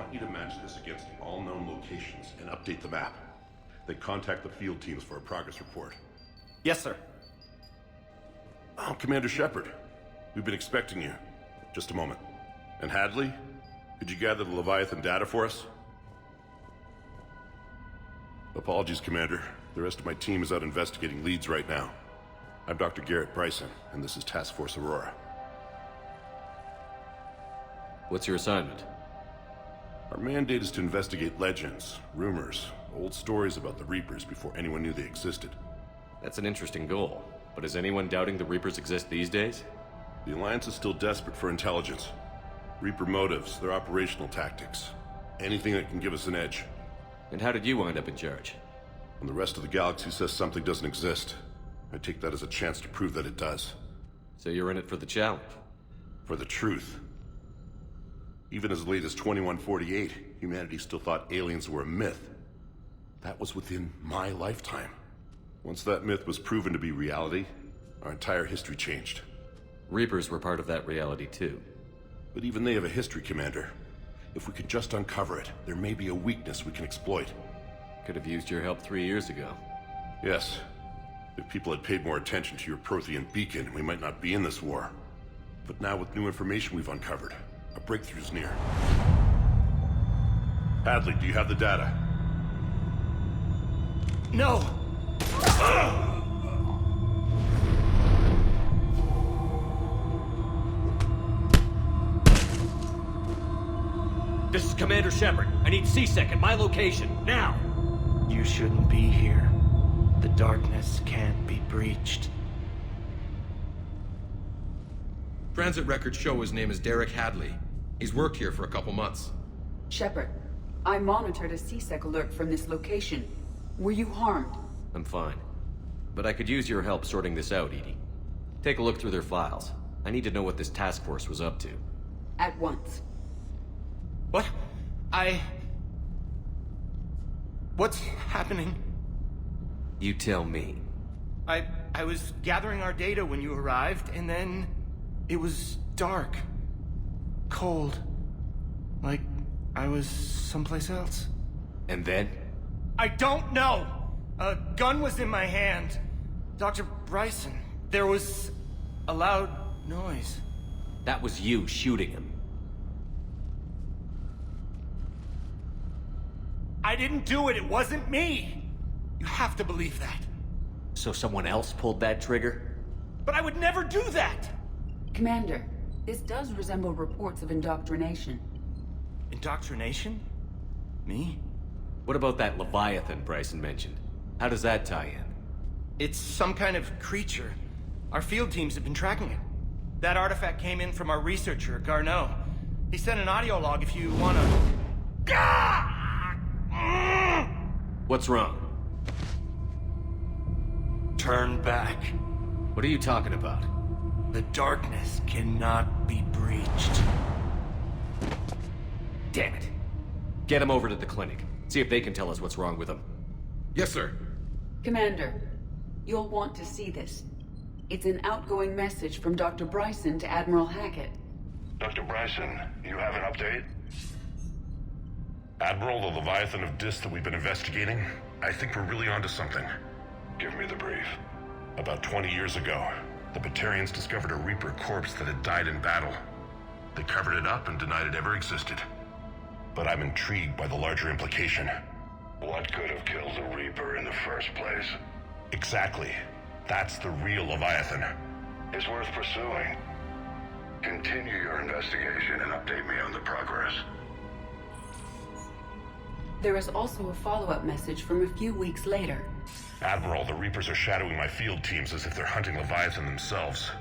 want you to match this against all known locations and update the map. Then contact the field teams for a progress report. Yes, sir. Oh, Commander Shepard. We've been expecting you. Just a moment. And Hadley? Could you gather the Leviathan data for us? Apologies, Commander. The rest of my team is out investigating leads right now. I'm Dr. Garrett Bryson, and this is Task Force Aurora. What's your assignment? Our mandate is to investigate legends, rumors, old stories about the Reapers before anyone knew they existed. That's an interesting goal, but is anyone doubting the Reapers exist these days? The Alliance is still desperate for intelligence. Reaper motives, their operational tactics. Anything that can give us an edge. And how did you wind up in charge? When the rest of the galaxy says something doesn't exist, I take that as a chance to prove that it does. So you're in it for the challenge? For the truth. Even as late as 2148, humanity still thought aliens were a myth. That was within my lifetime. Once that myth was proven to be reality, our entire history changed. Reapers were part of that reality too. But even they have a history, Commander. If we could just uncover it, there may be a weakness we can exploit. Could have used your help 3 years ago. Yes. If people had paid more attention to your Prothean beacon, we might not be in this war. But now with new information we've uncovered, a breakthrough's near. Hadley, do you have the data? No! This is Commander Shepard. I need C-Sec at my location, now! You shouldn't be here. The darkness can't be breached. Transit records show his name is Derek Hadley. He's worked here for a couple months. Shepard, I monitored a C-Sec alert from this location. Were you harmed? I'm fine. But I could use your help sorting this out, Edie. Take a look through their files. I need to know what this task force was up to. At once. What? What's happening? You tell me. I was gathering our data when you arrived, and then it was dark. Cold. Like I was someplace else. And then? I don't know! A gun was in my hand. Dr. Bryson, there was a loud noise. That was you shooting him. I didn't do it, it wasn't me! You have to believe that. So someone else pulled that trigger? But I would never do that! Commander, this does resemble reports of indoctrination. Indoctrination? Me? What about that Leviathan Bryson mentioned? How does that tie in? It's some kind of creature. Our field teams have been tracking it. That artifact came in from our researcher, Garno. He sent an audio log if you wanna... What's wrong? Turn back. What are you talking about? The darkness cannot be breached. Damn it. Get him over to the clinic. See if they can tell us what's wrong with him. Yes, sir. Commander, you'll want to see this. It's an outgoing message from Dr. Bryson to Admiral Hackett. Dr. Bryson, you have an update? Admiral, the Leviathan of Dis that we've been investigating, I think we're really onto something. Give me the brief. About 20 years ago, the Batarians discovered a Reaper corpse that had died in battle. They covered it up and denied it ever existed. But I'm intrigued by the larger implication. What could have killed the Reaper in the first place? Exactly. That's the real Leviathan. It's worth pursuing. Continue your investigation and update me on the progress. There is also a follow-up message from a few weeks later. Admiral, the Reapers are shadowing my field teams as if they're hunting Leviathan themselves.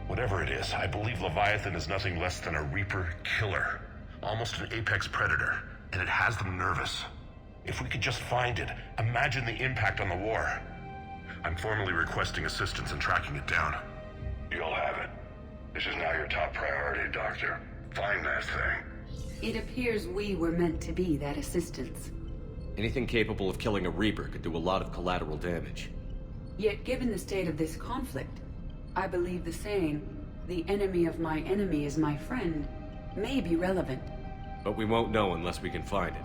Whatever it is, I believe Leviathan is nothing less than a Reaper killer. Almost an apex predator, and it has them nervous. If we could just find it, imagine the impact on the war. I'm formally requesting assistance in tracking it down. You'll have it. This is now your top priority, Doctor. Find that thing. It appears we were meant to be that assistance. Anything capable of killing a Reaper could do a lot of collateral damage. Yet given the state of this conflict, I believe the saying, "The enemy of my enemy is my friend," may be relevant. But we won't know unless we can find it.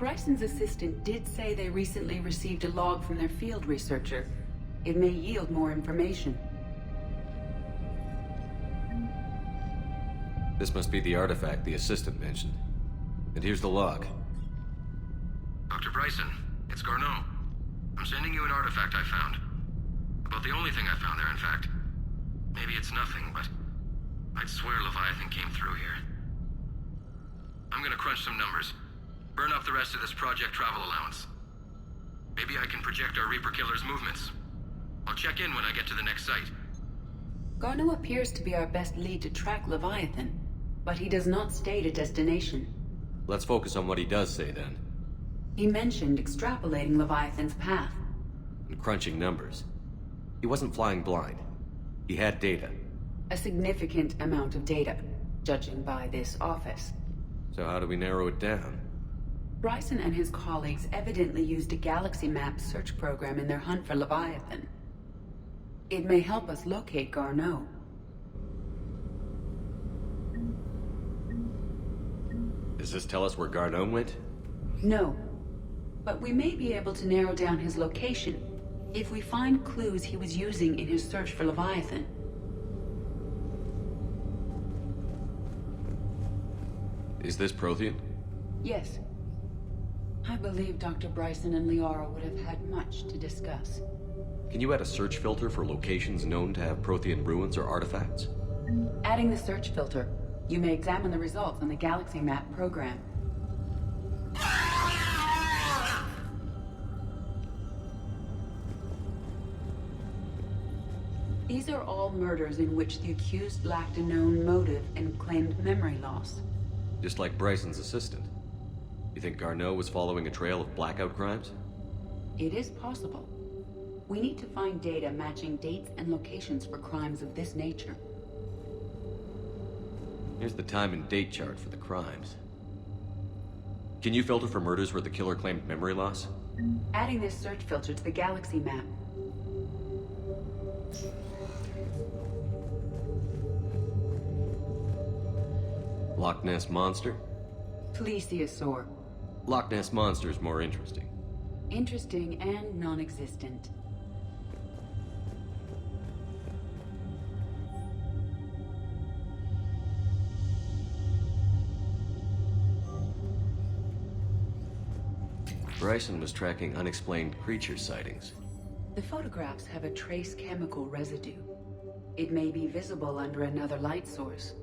Bryson's assistant did say they recently received a log from their field researcher. It may yield more information. This must be the artifact the assistant mentioned. And here's the log. Dr. Bryson, it's Garno. I'm sending you an artifact I found. About the only thing I found there, in fact. Maybe it's nothing, but I'd swear Leviathan came through here. I'm gonna crunch some numbers. Burn up the rest of this project travel allowance. Maybe I can project our Reaper Killer's movements. I'll check in when I get to the next site. Garno appears to be our best lead to track Leviathan, but he does not state a destination. Let's focus on what he does say then. He mentioned extrapolating Leviathan's path. And crunching numbers. He wasn't flying blind. He had data. A significant amount of data, judging by this office. So how do we narrow it down? Bryson and his colleagues evidently used a galaxy map search program in their hunt for Leviathan. It may help us locate Garno. Does this tell us where Garno went? No, but we may be able to narrow down his location if we find clues he was using in his search for Leviathan. Is this Prothean? Yes. I believe Dr. Bryson and Liara would have had much to discuss. Can you add a search filter for locations known to have Prothean ruins or artifacts? Adding the search filter, you may examine the results in the galaxy map program. These are all murders in which the accused lacked a known motive and claimed memory loss. Just like Bryson's assistant. You think Garno was following a trail of blackout crimes? It is possible. We need to find data matching dates and locations for crimes of this nature. Here's the time and date chart for the crimes. Can you filter for murders where the killer claimed memory loss? Adding this search filter to the galaxy map. Loch Ness Monster? Plesiosaur. Loch Ness Monster is more interesting. Interesting and non-existent. Bryson was tracking unexplained creature sightings. The photographs have a trace chemical residue. It may be visible under another light source.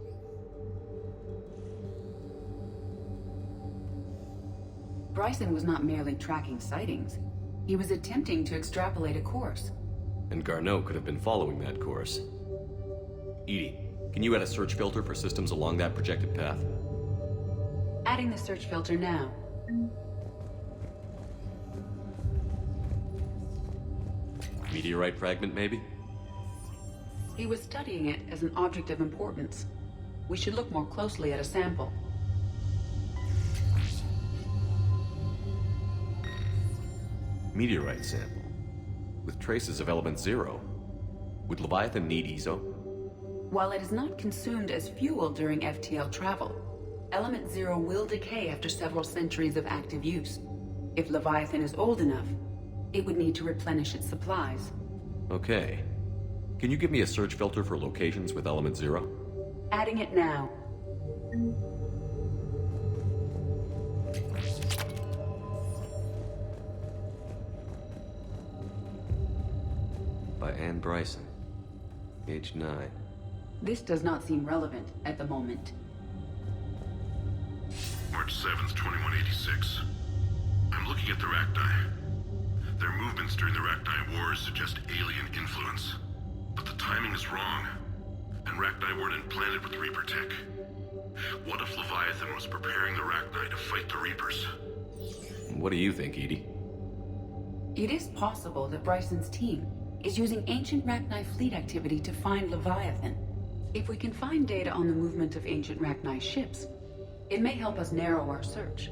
Bryson was not merely tracking sightings. He was attempting to extrapolate a course. And Garno could have been following that course. Edie, can you add a search filter for systems along that projected path? Adding the search filter now. Meteorite fragment, maybe? He was studying it as an object of importance. We should look more closely at a sample. Meteorite sample. With traces of element 0. Would Leviathan need ESO? While it is not consumed as fuel during FTL travel, element 0 will decay after several centuries of active use. If Leviathan is old enough, it would need to replenish its supplies. Okay. Can you give me a search filter for locations with element 0? Adding it now. By Anne Bryson. Age 9. This does not seem relevant at the moment. March 7th, 2186. I'm looking at the Rachni. Their movements during the Rachni Wars suggest alien influence. But the timing is wrong. And Rachni weren't implanted with Reaper tech. What if Leviathan was preparing the Rachni to fight the Reapers? What do you think, Edie? It is possible that Bryson's team is using ancient Rachni fleet activity to find Leviathan. If we can find data on the movement of ancient Rachni ships, it may help us narrow our search.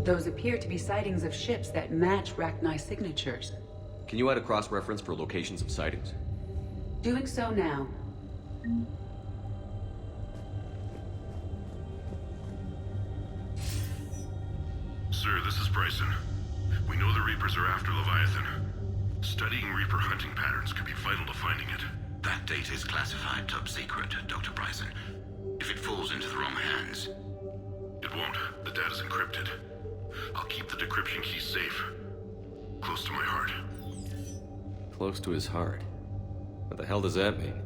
Those appear to be sightings of ships that match Rachni signatures. Can you add a cross-reference for locations of sightings? Doing so now. Sir, this is Bryson. We know the Reapers are after Leviathan. Studying Reaper hunting patterns could be vital to finding it. That data is classified top secret, Dr. Bryson. If it falls into the wrong hands... It won't. The data's encrypted. I'll keep the decryption key safe. Close to my heart. Close to his heart. What the hell does that mean?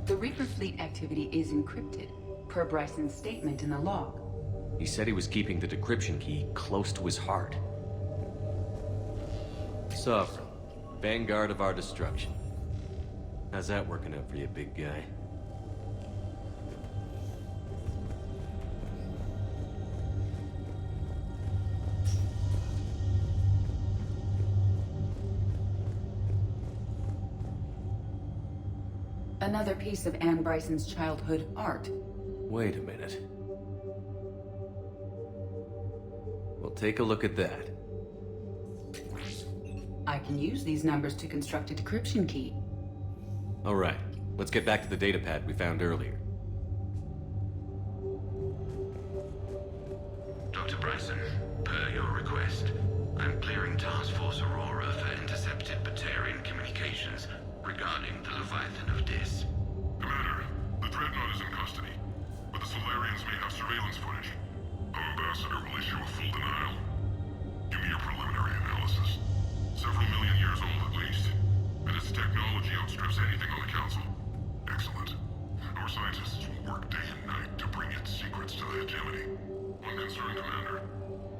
The Reaper fleet activity is encrypted, per Bryson's statement in the log. He said he was keeping the decryption key close to his heart. Sovereign, vanguard of our destruction. How's that working out for you, big guy? Another piece of Anne Bryson's childhood art. Wait a minute. Well, take a look at that. I can use these numbers to construct a decryption key. All right, let's get back to the data pad we found earlier. Dr. Bryson, per your request, I'm clearing Task Force Aurora for intercepted Batarian communications regarding the Leviathan of Dis. Commander, the Dreadnought is in custody, but the Solarians may have surveillance footage. Our ambassador will issue a full denial. Give me your preliminary analysis. Several million years old at least, and its technology outstrips anything on the Council. Excellent. Our scientists will work day and night to bring its secrets to the hegemony. One concern, Commander.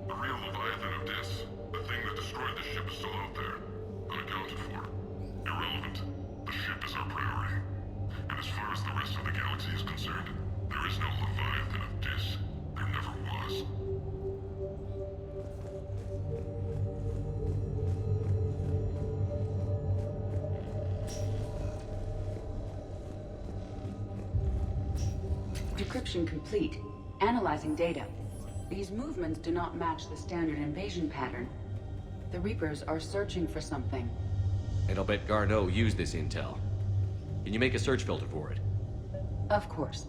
The real Leviathan of Dis, the thing that destroyed the ship, is still out there, unaccounted for. Irrelevant. The ship is our priority. And as far as the rest of the galaxy is concerned, there is no Leviathan of Dis. There never was. Decryption complete. Analyzing data. These movements do not match the standard invasion pattern. The Reapers are searching for something. And I'll bet Garno used this intel. Can you make a search filter for it? Of course.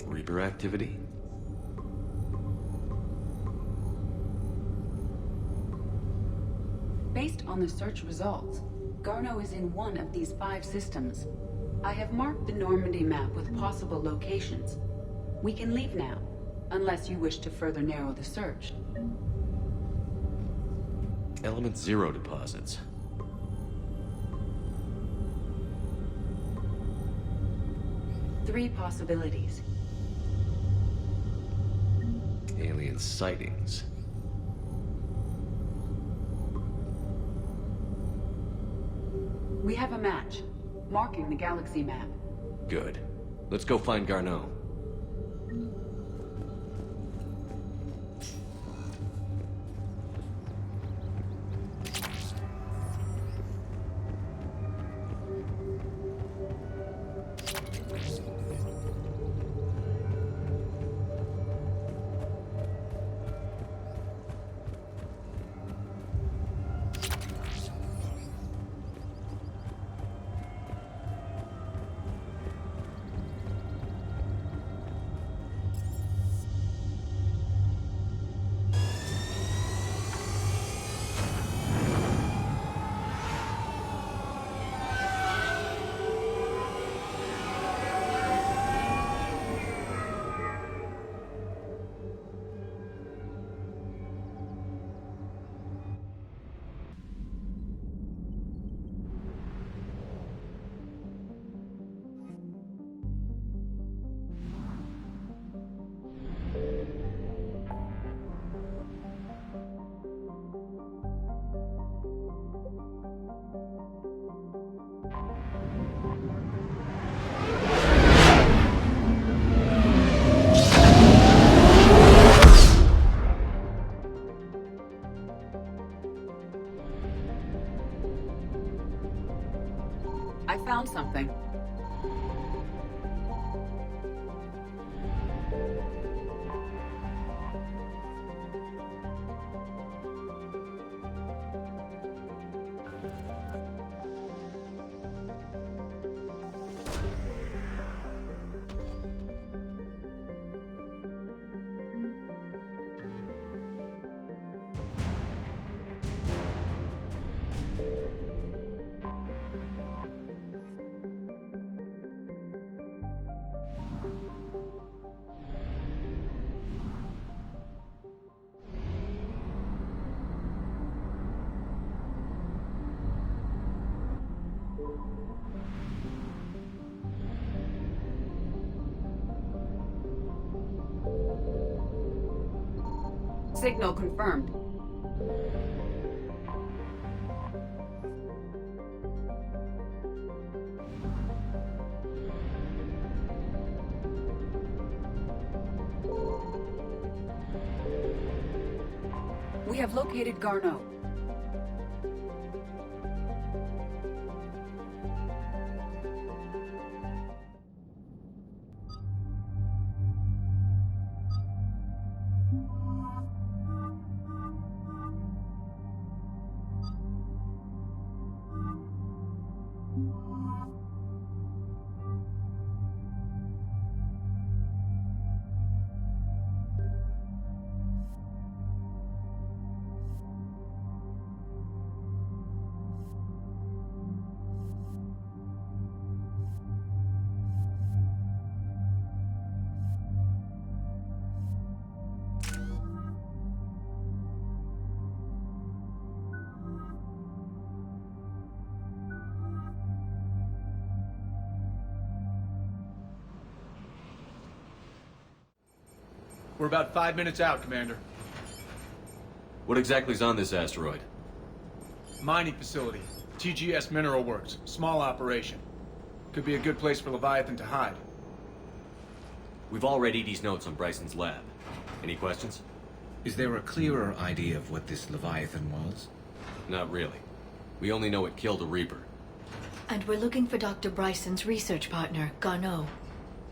Reaper activity? Based on the search results, Garno is in one of these 5 systems. I have marked the Normandy map with possible locations. We can leave now, unless you wish to further narrow the search. Element 0 deposits. Three possibilities. Alien sightings. We have a match, marking the galaxy map. Good. Let's go find Garno. Signal confirmed. We have located Garno. We're about 5 minutes out, Commander. What exactly is on this asteroid? Mining facility. TGS Mineral Works. Small operation. Could be a good place for Leviathan to hide. We've all read Edie's notes on Bryson's lab. Any questions? Is there a clearer idea of what this Leviathan was? Not really. We only know it killed a Reaper. And we're looking for Dr. Bryson's research partner, Garno.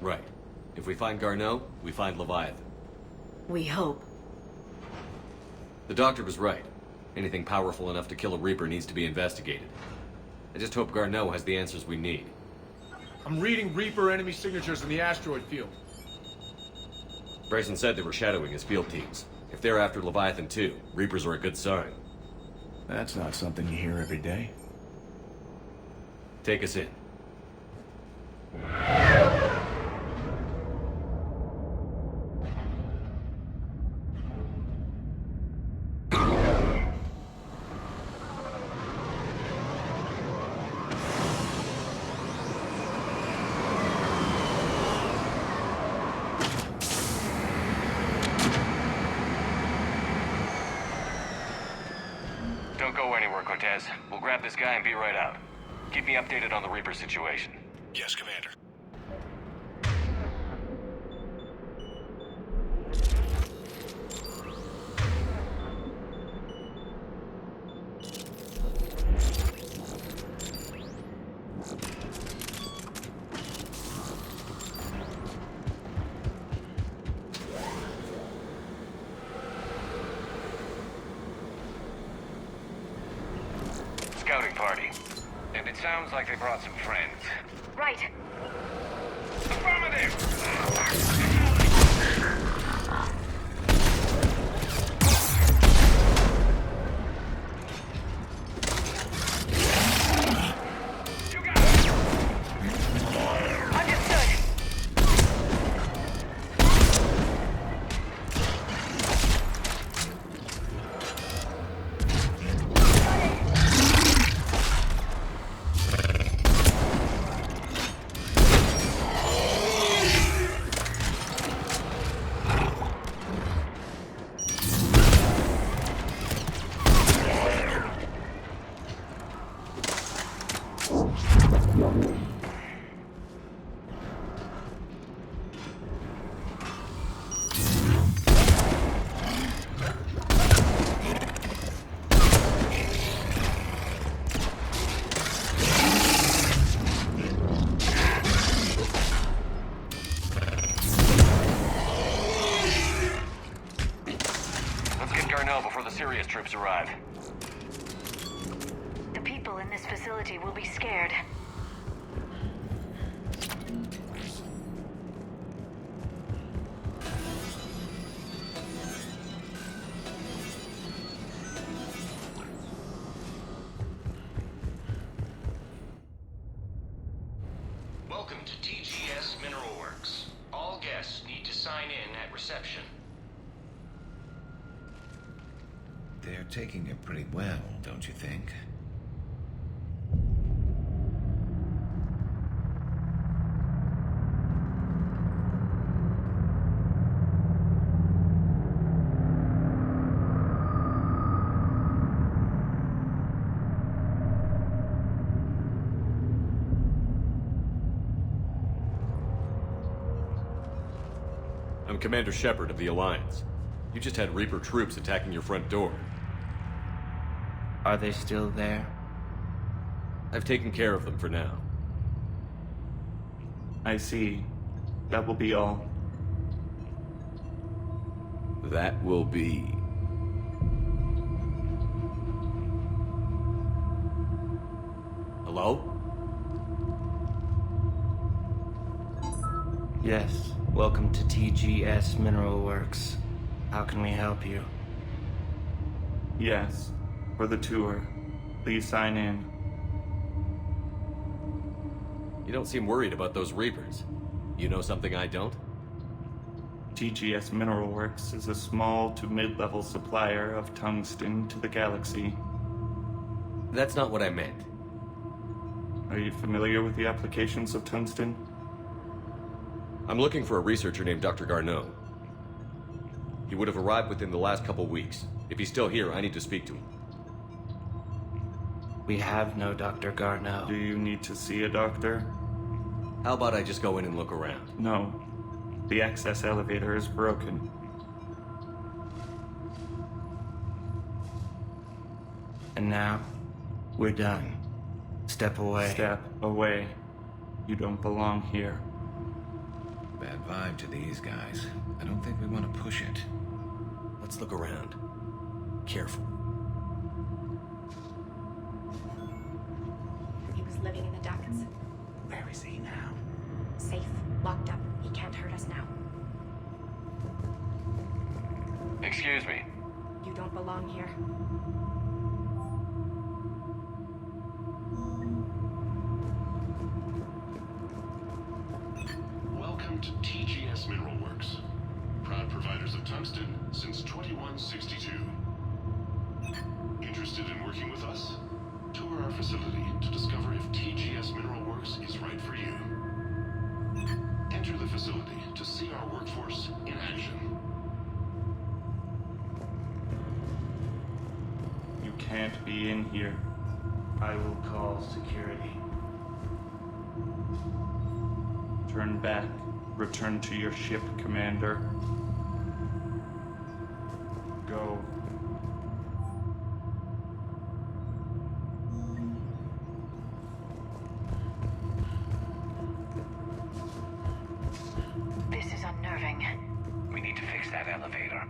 Right. If we find Garno, we find Leviathan. We hope. The doctor was right. Anything powerful enough to kill a Reaper needs to be investigated. I just hope Garno has the answers we need. I'm reading Reaper enemy signatures in the asteroid field. Bryson said they were shadowing his field teams. If they're after Leviathan too, Reapers are a good sign. That's not something you hear every day. Take us in. Don't go anywhere, Cortez. We'll grab this guy and be right out. Keep me updated on the Reaper situation. Yes, Commander. Scouting party. And it sounds like they brought some friends. Right. Affirmative! You got it! Understood. Let's get Garno before the serious troops arrive. The people in this facility will be scared. Welcome to TGS Mineral Works. All guests need to sign in at reception. They're taking it pretty well, don't you think? I'm Commander Shepard of the Alliance. You just had Reaper troops attacking your front door. Are they still there? I've taken care of them for now. I see. That will be all. That will be... Hello? Yes. Welcome to TGS Mineral Works. How can we help you? Yes, for the tour. Please sign in. You don't seem worried about those Reapers. You know something I don't? TGS Mineral Works is a small to mid-level supplier of tungsten to the galaxy. That's not what I meant. Are you familiar with the applications of tungsten? I'm looking for a researcher named Dr. Garno. He would have arrived within the last couple weeks. If he's still here, I need to speak to him. We have no Dr. Garno. Do you need to see a doctor? How about I just go in and look around? No. The access elevator is broken. And now, we're done. Step away. Step away. You don't belong here. Bad vibe to these guys. I don't think we want to push it. Let's look around. Careful. He was living in the ducts. Where is he now? Safe. Locked up. He can't hurt us now. Excuse me. You don't belong here. Welcome to TGS Mineral Works. Proud providers of tungsten since 2162. Interested in working with us? Tour our facility to discover if TGS Mineral Works is right for you. Enter the facility to see our workforce in action. You can't be in here. I will call security. Turn back. Return to your ship, Commander. Go. This is unnerving. We need to fix that elevator.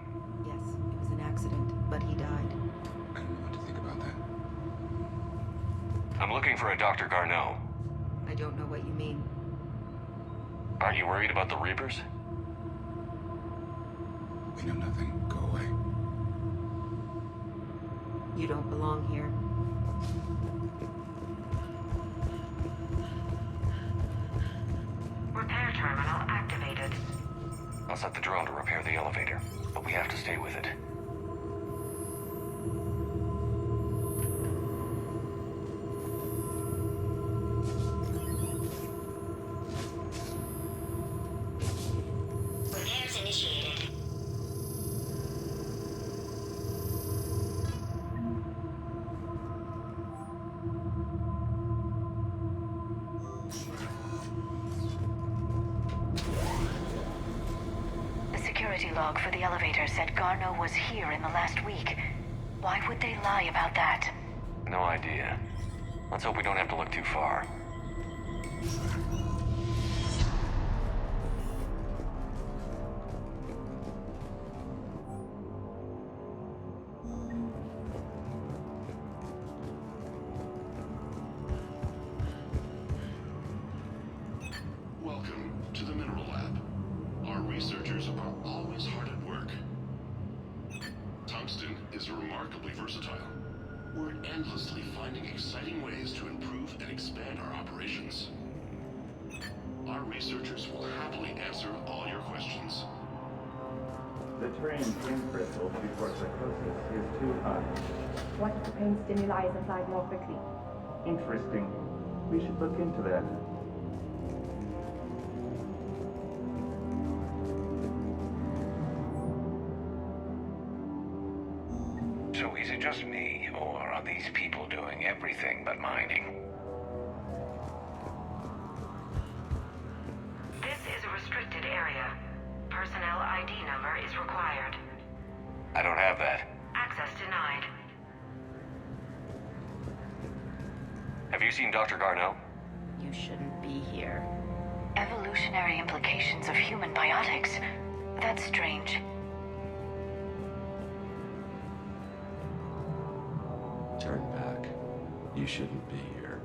Yes, it was an accident, but he died. I don't know what to think about that. I'm looking for a Dr. Garno. I don't know what you mean. Aren't you worried about the Reapers? We know nothing. Go away. You don't belong here. Repair terminal activated. I'll set the drone to repair the elevator, but we have to stay with it. Repairs initiated. The security log for the elevator said Garno was here in the last week. Why would they lie about that? No idea. Let's hope we don't have to look too far. Welcome to the Mineral Lab. Our researchers are always hard at work. Tungsten is remarkably versatile. We're endlessly finding exciting ways to improve and expand our operations. Our researchers will happily answer all your questions. The terrain pain crystal before psychosis is too high. What if the pain stimuli is applied more quickly? Interesting. We should look into that. So is it just me, or are these people doing everything but mining? This is a restricted area. Personnel have that. Access denied. Have you seen Dr. Garno? You shouldn't be here. Evolutionary implications of human biotics. That's strange. Turn back. You shouldn't be here.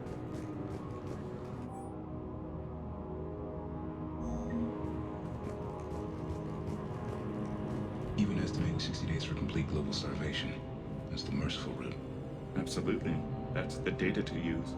Even estimating 60 days for complete global starvation. That's the merciful route. Absolutely. That's the data to use.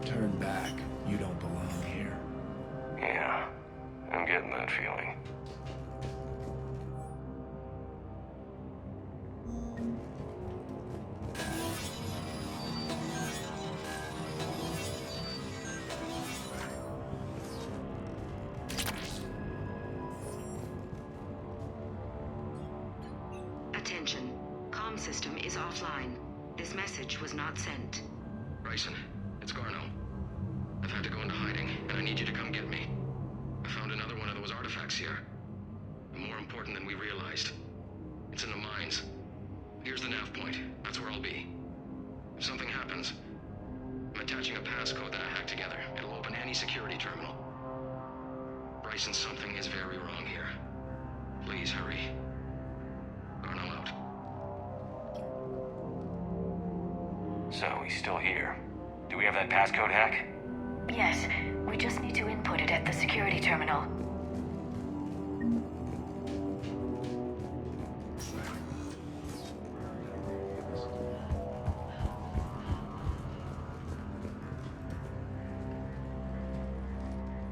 Turn back. You don't belong here. Yeah, I'm getting that feeling. Attention. Comm system is offline. This message was not sent. Bryson, it's Garno. I've had to go into hiding, and I need you to come get me. I found another one of those artifacts here. More important than we realized. It's in the mines. Here's the nav point. That's where I'll be. If something happens, I'm attaching a passcode that I hacked together. It'll open any security terminal. Bryson, something is very wrong here. Please hurry. Garno out. So, he's still here. Do we have that passcode hack? Yes, we just need to input it at the security terminal.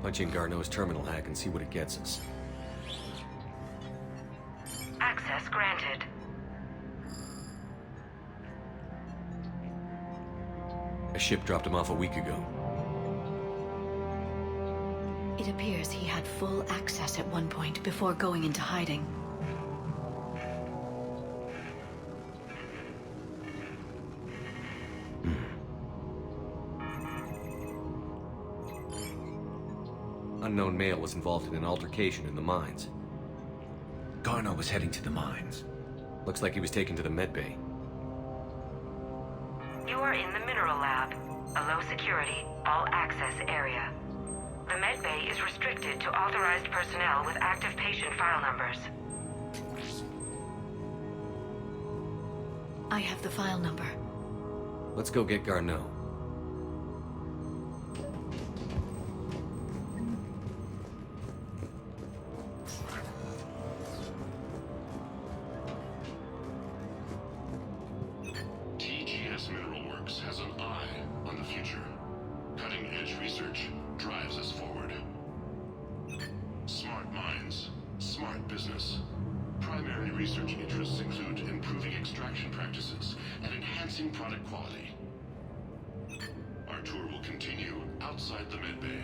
Punch in Garno's terminal hack and see what it gets us. Access granted. A ship dropped him off a week ago. It appears he had full access at one point before going into hiding. Unknown male was involved in an altercation in the mines. Garno was heading to the mines. Looks like he was taken to the medbay. You are in the mineral lab, a low security, all access area. The medbay is restricted to authorized personnel with active patient file numbers. I have the file number. Let's go get Garno. TGS Mineral Works has an eye on the future. Cutting-edge research drives us forward. Smart minds, smart business. Primary research interests include improving extraction practices and enhancing product quality. Our tour will continue outside the medbay.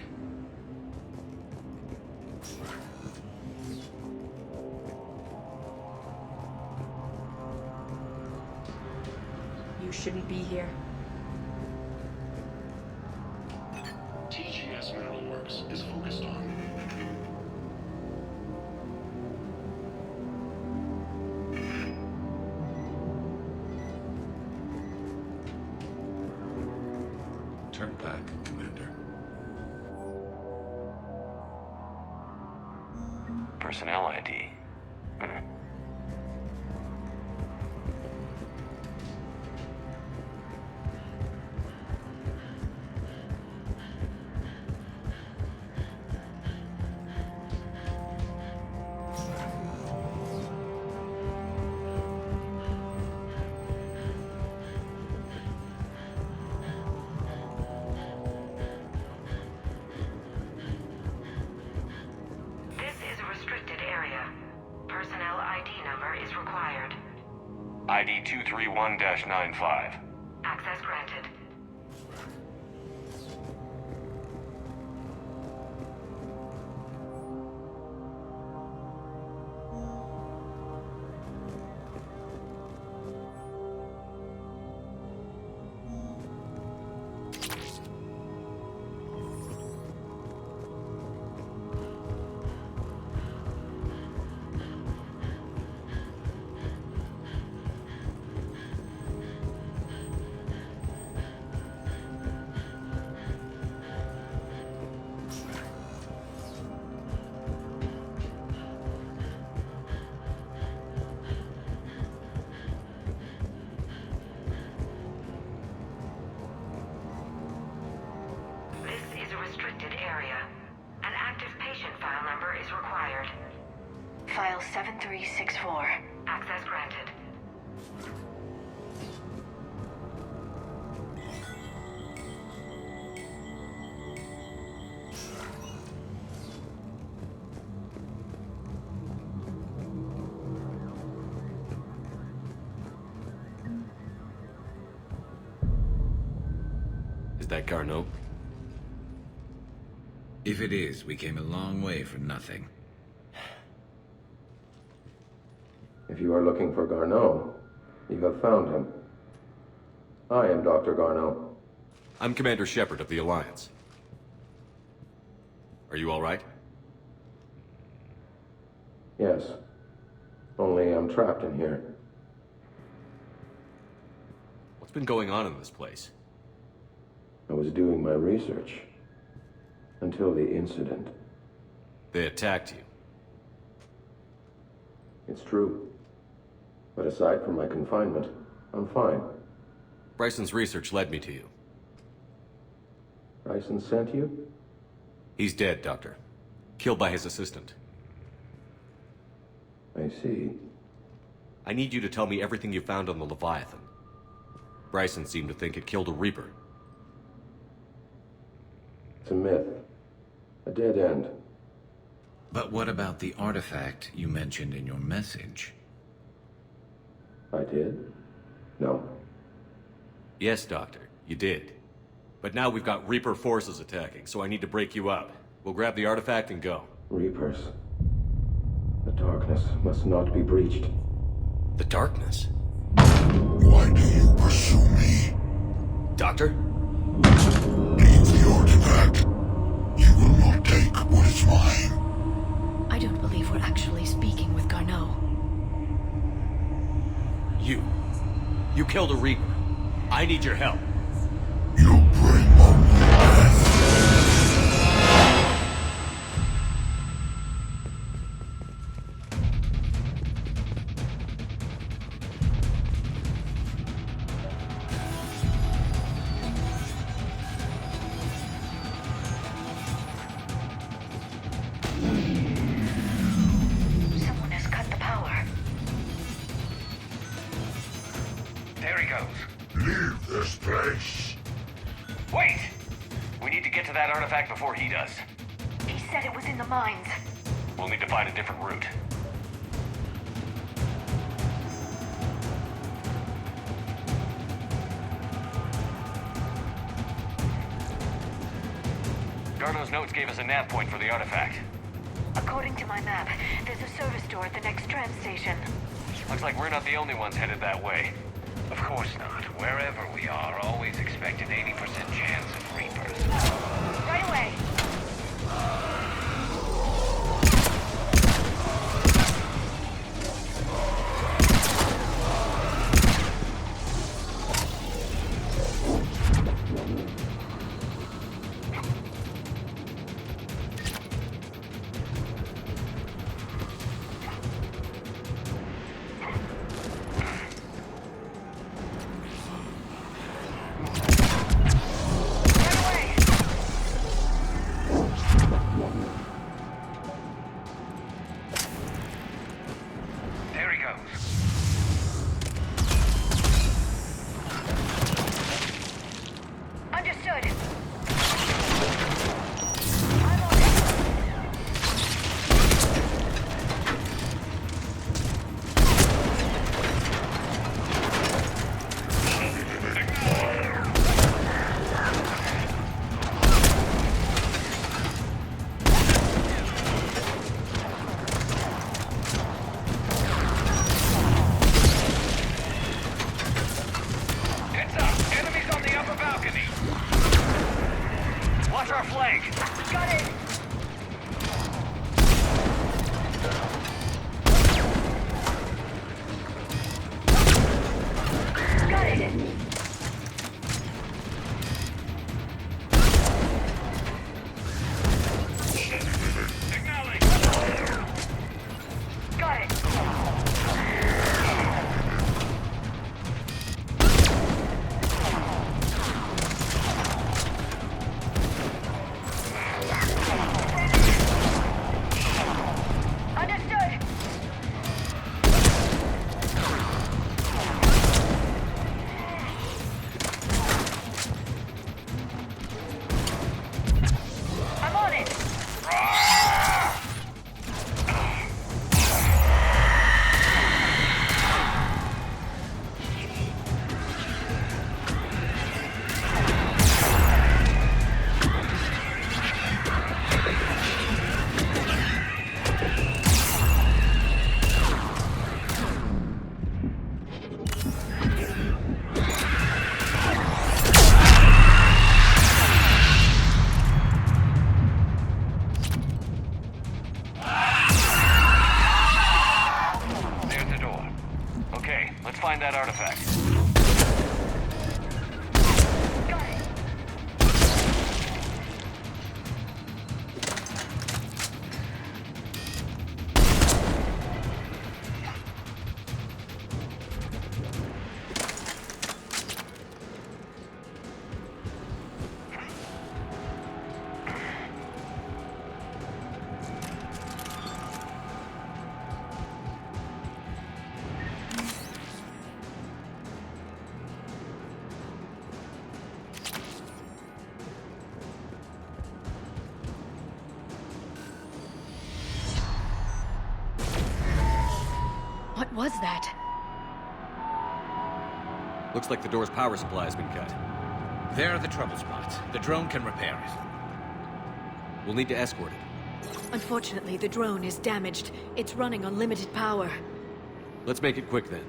You shouldn't be here. TGS Mineral Works is focused on Turn back, Commander. Personnel ID. This is a restricted area. Personnel ID 231-95. Access granted. File 7364. Access granted. Is that Garno? If it is, we came a long way for nothing. If you are looking for Garno, you have found him. I am Dr. Garno. I'm Commander Shepard of the Alliance. Are you all right? Yes. Only I'm trapped in here. What's been going on in this place? I was doing my research. Until the incident. They attacked you. It's true. But aside from my confinement, I'm fine. Bryson's research led me to you. Bryson sent you? He's dead, Doctor. Killed by his assistant. I see. I need you to tell me everything you found on the Leviathan. Bryson seemed to think it killed a Reaper. It's a myth. A dead end. But what about the artifact you mentioned in your message? I did? No. Yes, Doctor, you did. But now we've got Reaper forces attacking, so I need to break you up. We'll grab the artifact and go. Reapers. The darkness must not be breached. The darkness? Why do you pursue me? Doctor? Leave the artifact. You will not take what is mine. I don't believe we're actually speaking with Garno. You killed a Reaper. I need your help. You bring only death. Someone has cut the power. There he goes. Leave this place. Wait! We need to get to that artifact before he does. He said it was in the mines. We'll need to find a different route. Garno's notes gave us a nav point for the artifact. According to my map, there's a service door at the next tram station. Looks like we're not the only ones headed that way. Of course not. Wherever we are, always expect an 80% chance of Reapers. Right away. Got it. Understood. I'm on it. There's the door. Okay, let's find that artifact. What was that? Looks like the door's power supply has been cut. There are the trouble spots. The drone can repair it. We'll need to escort it. Unfortunately, the drone is damaged. It's running on limited power. Let's make it quick then.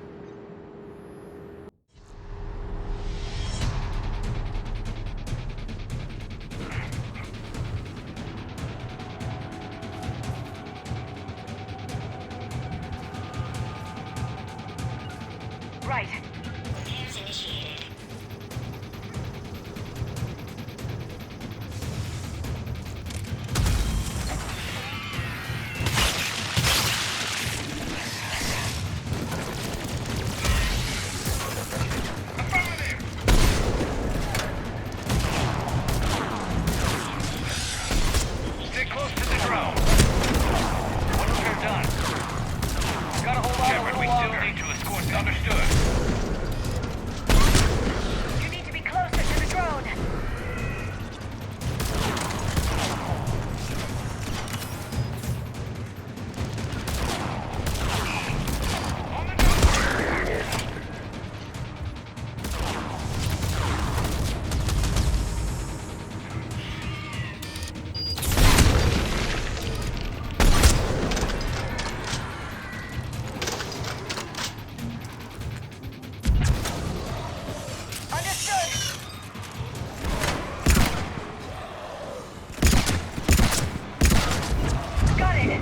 Right. Repairs initiated. Stay close to the drone. Once we're done, gotta hold on a little longer. We still need to escort the understood. You need to be closer to the drone. Understood. Got it.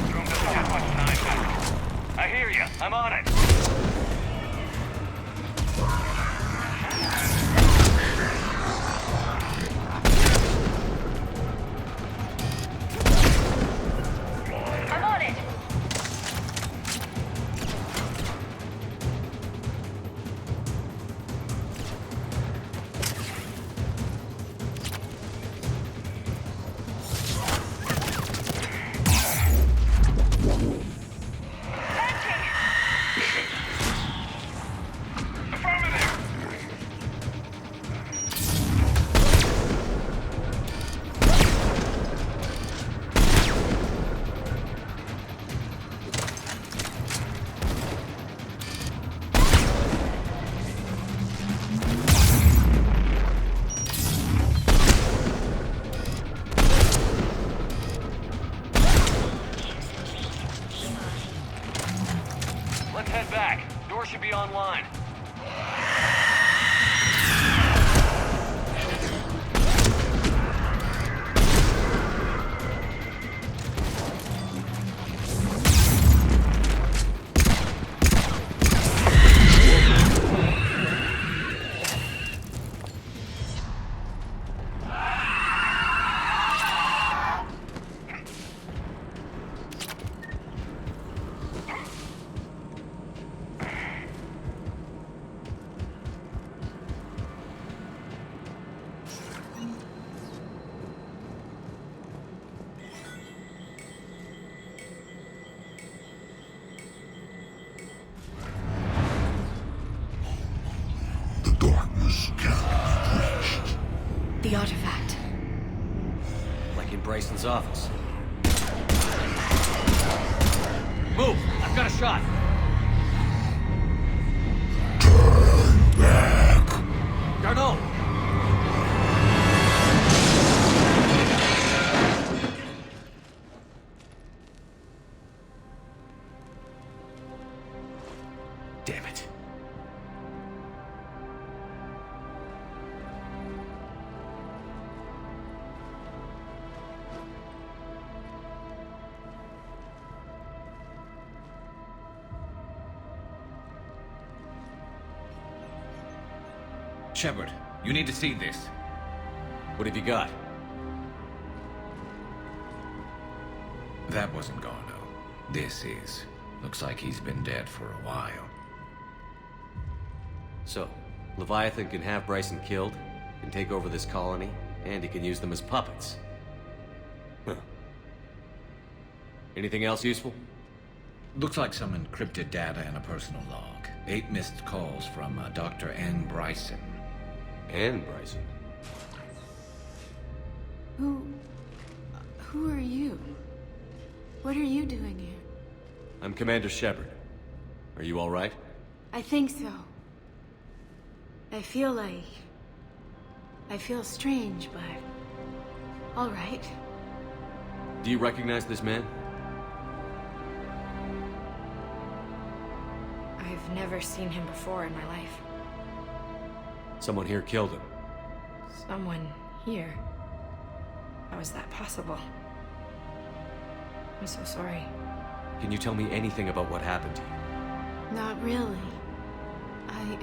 Drone doesn't have much time. I hear you. I'm on it. I'm on it. Let's head back. Door should be online. Bryson's office. Move! I've got a shot! Turn back! Garno! Damn it. Shepard, you need to see this. What have you got? That wasn't Garno. This is. Looks like he's been dead for a while. So, Leviathan can have Bryson killed, can take over this colony, and he can use them as puppets. Huh. Anything else useful? Looks like some encrypted data and a personal log. 8 missed calls from Dr. N. Bryson. Anne Bryson? Who are you? What are you doing here? I'm Commander Shepard. Are you all right? I think so. I feel strange, but... all right. Do you recognize this man? I've never seen him before in my life. Someone here killed him. Someone here? How is that possible? I'm so sorry. Can you tell me anything about what happened to you? Not really. I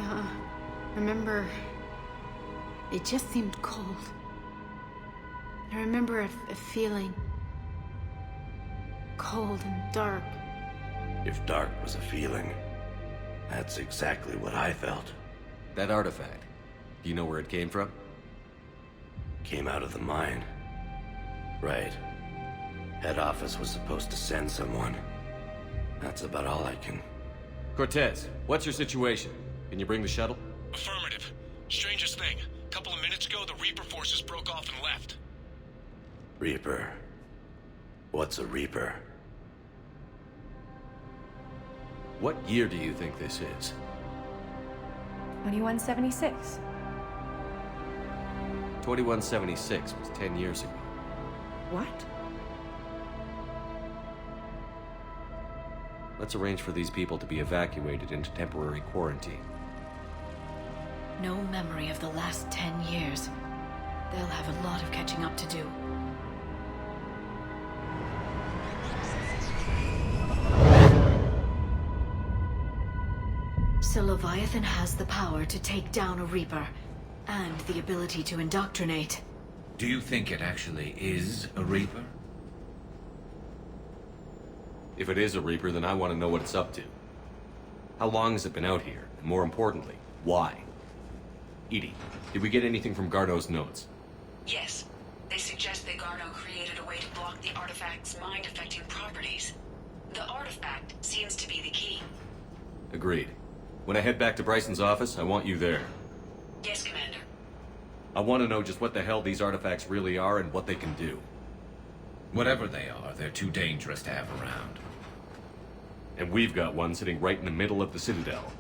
remember... it just seemed cold. I remember a feeling... cold and dark. If dark was a feeling, that's exactly what I felt. That artifact, do you know where it came from? Came out of the mine. Right. Head office was supposed to send someone. That's about all I can... Cortez, what's your situation? Can you bring the shuttle? Affirmative. Strangest thing. A couple of minutes ago, the Reaper forces broke off and left. Reaper? What's a Reaper? What year do you think this is? 2176. 2176 was 10 years ago. What? Let's arrange for these people to be evacuated into temporary quarantine. No memory of the last 10 years. They'll have a lot of catching up to do. So Leviathan has the power to take down a Reaper, and the ability to indoctrinate. Do you think it actually is a Reaper? If it is a Reaper, then I want to know what it's up to. How long has it been out here? And more importantly, why? Edie, did we get anything from Garno's notes? Yes. They suggest that Garno created a way to block the artifact's mind-affecting properties. The artifact seems to be the key. Agreed. When I head back to Bryson's office, I want you there. Yes, Commander. I want to know just what the hell these artifacts really are and what they can do. Whatever they are, they're too dangerous to have around. And we've got one sitting right in the middle of the Citadel.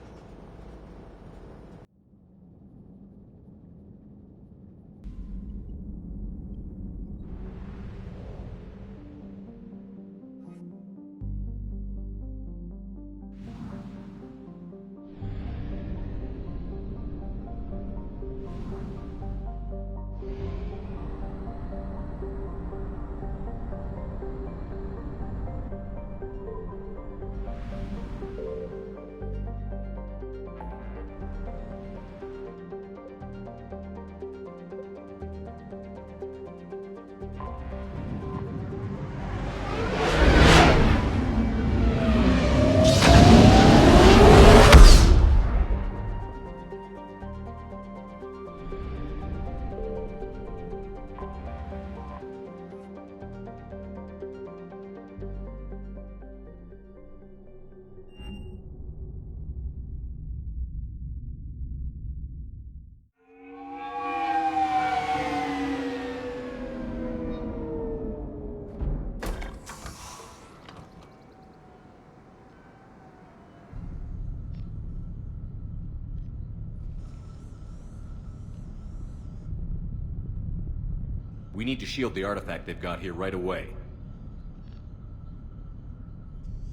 We need to shield the artifact they've got here right away.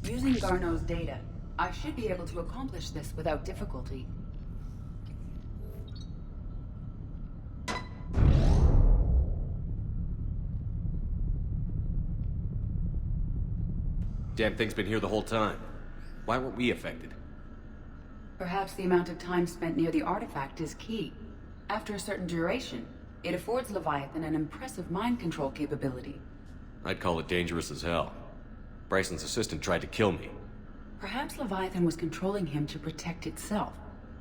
Using Garno's data, I should be able to accomplish this without difficulty. Damn thing's been here the whole time. Why weren't we affected? Perhaps the amount of time spent near the artifact is key. After a certain duration, it affords Leviathan an impressive mind control capability. I'd call it dangerous as hell. Bryson's assistant tried to kill me. Perhaps Leviathan was controlling him to protect itself,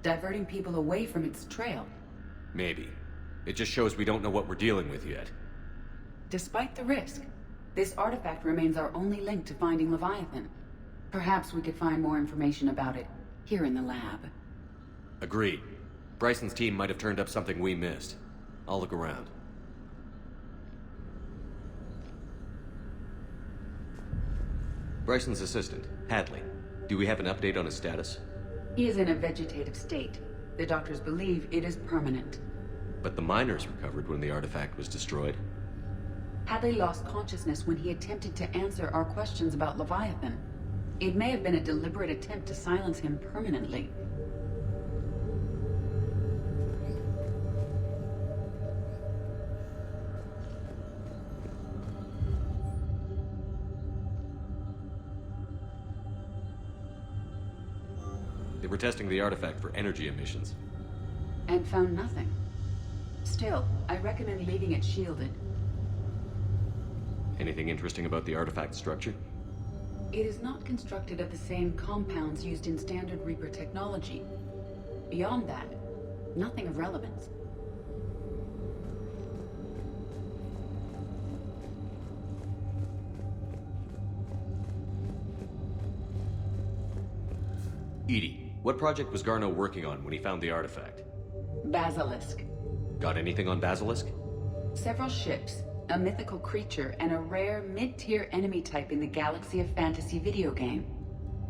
diverting people away from its trail. Maybe. It just shows we don't know what we're dealing with yet. Despite the risk, this artifact remains our only link to finding Leviathan. Perhaps we could find more information about it here in the lab. Agreed. Bryson's team might have turned up something we missed. I'll look around. Bryson's assistant, Hadley. Do we have an update on his status? He is in a vegetative state. The doctors believe it is permanent. But the miners recovered when the artifact was destroyed. Hadley lost consciousness when he attempted to answer our questions about Leviathan. It may have been a deliberate attempt to silence him permanently. They were testing the artifact for energy emissions. And found nothing. Still, I recommend leaving it shielded. Anything interesting about the artifact structure? It is not constructed of the same compounds used in standard Reaper technology. Beyond that, nothing of relevance. Edie, what project was Garno working on when he found the artifact? Basilisk. Got anything on Basilisk? Several ships, a mythical creature, and a rare mid-tier enemy type in the Galaxy of Fantasy video game.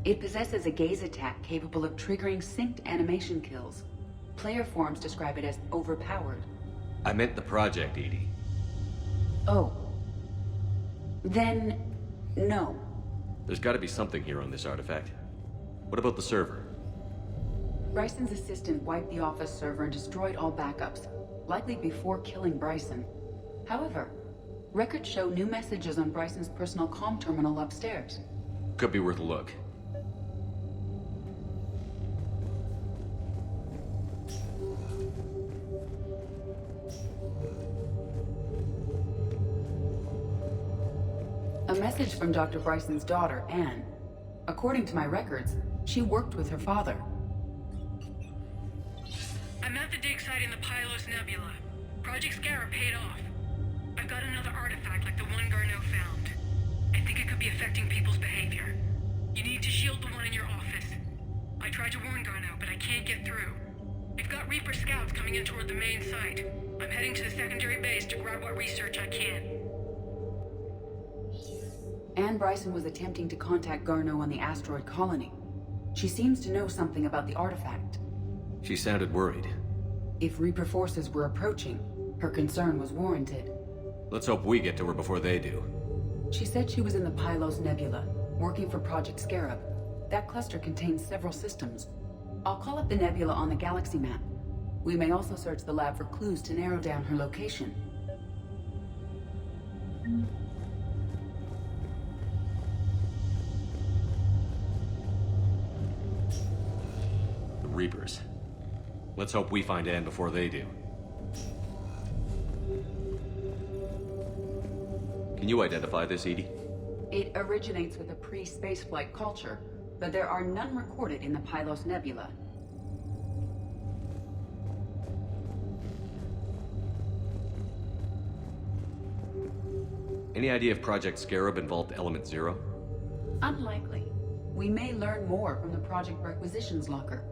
It possesses a gaze attack capable of triggering synced animation kills. Player forums describe it as overpowered. I meant the project, Edie. Oh. Then, no. There's gotta be something here on this artifact. What about the server? Bryson's assistant wiped the office server and destroyed all backups, likely before killing Bryson. However, records show new messages on Bryson's personal comm terminal upstairs. Could be worth a look. A message from Dr. Bryson's daughter, Anne. According to my records, she worked with her father. I'm at the dig site in the Pylos Nebula. Project Scarab paid off. I've got another artifact like the one Garno found. I think it could be affecting people's behavior. You need to shield the one in your office. I tried to warn Garno, but I can't get through. We've got Reaper scouts coming in toward the main site. I'm heading to the secondary base to grab what research I can. Anne Bryson was attempting to contact Garno on the asteroid colony. She seems to know something about the artifact. She sounded worried. If Reaper forces were approaching, her concern was warranted. Let's hope we get to her before they do. She said she was in the Pylos Nebula, working for Project Scarab. That cluster contains several systems. I'll call up the nebula on the galaxy map. We may also search the lab for clues to narrow down her location. The Reapers. Let's hope we find Anne before they do. Can you identify this, Edie? It originates with a pre-spaceflight culture, but there are none recorded in the Pylos Nebula. Any idea if Project Scarab involved Element Zero? Unlikely. We may learn more from the Project Requisitions Locker.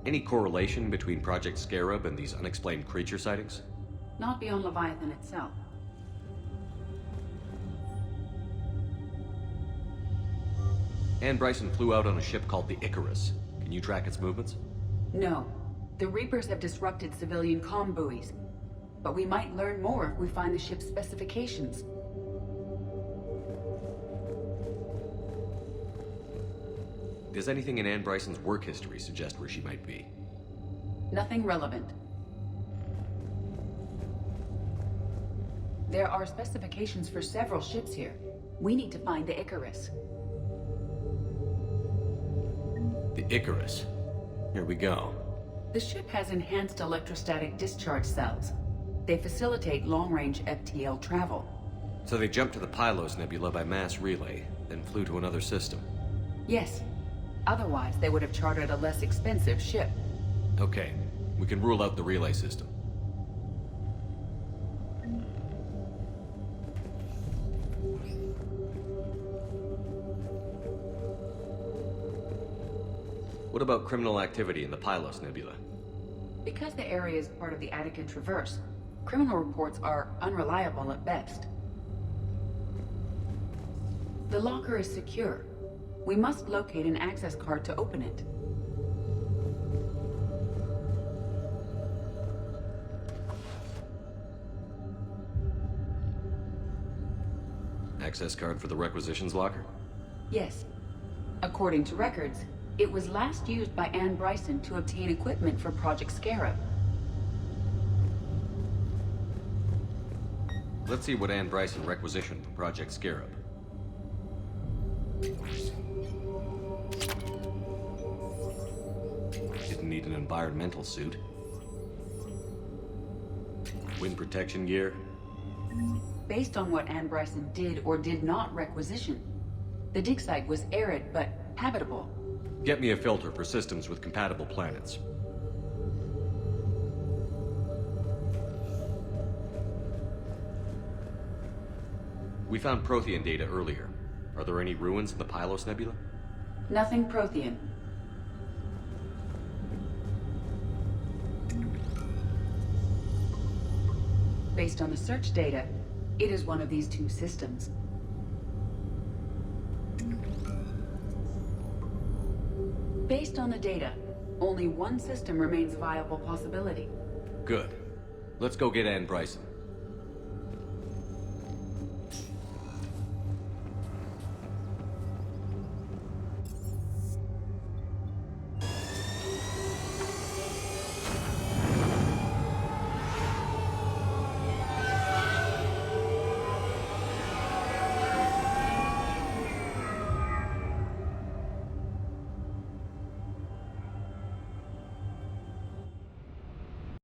Any correlation between Project Scarab and these unexplained creature sightings? Not beyond Leviathan itself. Anne Bryson flew out on a ship called the Icarus. Can you track its movements? No. The Reapers have disrupted civilian comm buoys. but we might learn more if we find the ship's specifications. Does anything in Anne Bryson's work history suggest where she might be? Nothing relevant. There are specifications for several ships here. We need to find the Icarus. The Icarus. Here we go. The ship has enhanced electrostatic discharge cells. They facilitate long-range FTL travel. So they jumped to the Pylos Nebula by mass relay, then flew to another system. Yes. Otherwise, they would have chartered a less expensive ship. Okay, we can rule out the relay system. What about criminal activity in the Pylos Nebula? Because the area is part of the Attican Traverse, criminal reports are unreliable at best. The locker is secure. We must locate an access card to open it. Access card for the requisitions locker? Yes. According to records, it was last used by Anne Bryson to obtain equipment for Project Scarab. Let's see what Anne Bryson requisitioned for Project Scarab. Didn't need an environmental suit. Wind protection gear. Based on what Anne Bryson did or did not requisition, the dig site was arid but habitable. Get me a filter for systems with compatible planets. We found Prothean data earlier. Are there any ruins in the Pylos Nebula? Nothing Prothean. Based on the search data, it is one of these two systems. Based on the data, only one system remains a viable possibility. Good. Let's go get Anne Bryson.